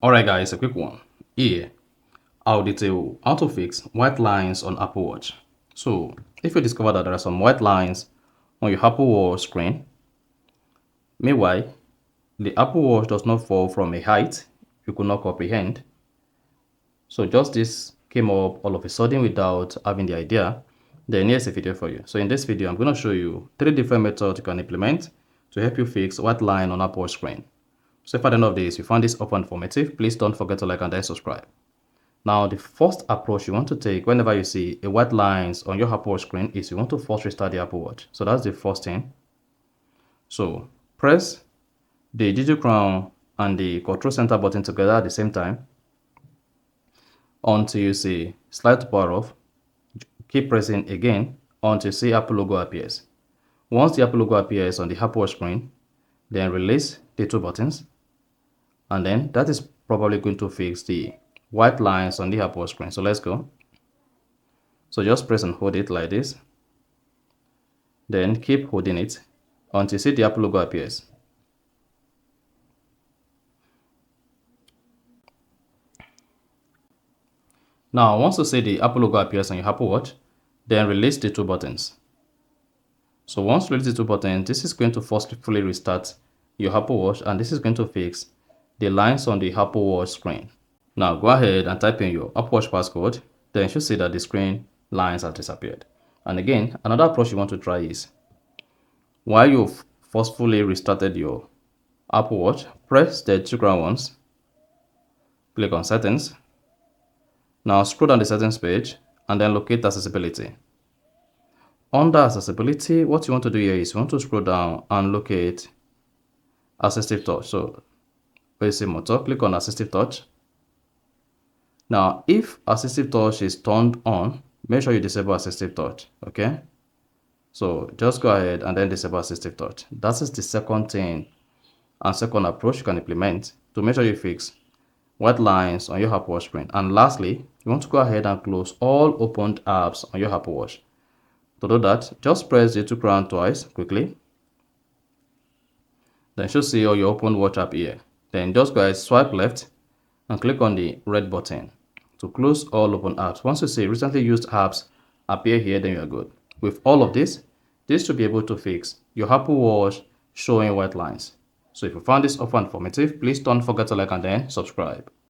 Alright guys, a quick one. Here, I'll detail how to fix white lines on Apple Watch. So, if you discover that there are some white lines on your Apple Watch screen, meanwhile, the Apple Watch does not fall from a height you could not comprehend. So just this came up all of a sudden without having the idea, then here's a video for you. So in this video, I'm going to show you 3 different methods you can implement to help you fix white line on Apple Watch screen. So if at the end of this you find this often informative, please don't forget to like and then subscribe. Now, the first approach you want to take whenever you see a white lines on your Apple Watch screen is you want to first restart the Apple Watch. So that's the first thing. So press the digital crown and the control center button together at the same time until you see slide to power off. Keep pressing again until you see Apple logo appears. Once the Apple logo appears on the Apple Watch screen, then release the 2 buttons, and then that is probably going to fix the white lines on the Apple Watch screen. So let's go. So just press and hold it like this. Then keep holding it until you see the Apple logo appears. Now, once you see the Apple logo appears on your Apple Watch, then release the 2 buttons. So once you release the 2 buttons, this is going to forcefully restart your Apple Watch, and this is going to fix the lines on the Apple Watch screen. Now go ahead and type in your Apple Watch passcode, then you should see that the screen lines have disappeared. And again, another approach you want to try is, while you've forcefully restarted your Apple Watch, press the 2 crown once, click on settings. Now scroll down the settings page and then locate accessibility. Under accessibility, what you want to do here is you want to scroll down and locate assistive touch. So where you see motor, click on assistive touch. Now, if assistive touch is turned on, make sure you disable assistive touch, okay? So just go ahead and then disable assistive touch. That is the second thing and second approach you can implement to make sure you fix white lines on your Apple Watch screen. And lastly, you want to go ahead and close all opened apps on your Apple Watch. To do that, just press the 2 crown twice quickly. Then you should see all your open watch app here. Then just go ahead, swipe left and click on the red button to close all open apps. Once you see recently used apps appear here, then you are good. With all of this should be able to fix your Apple Watch showing white lines. So if you found this offer informative, please don't forget to like and then subscribe.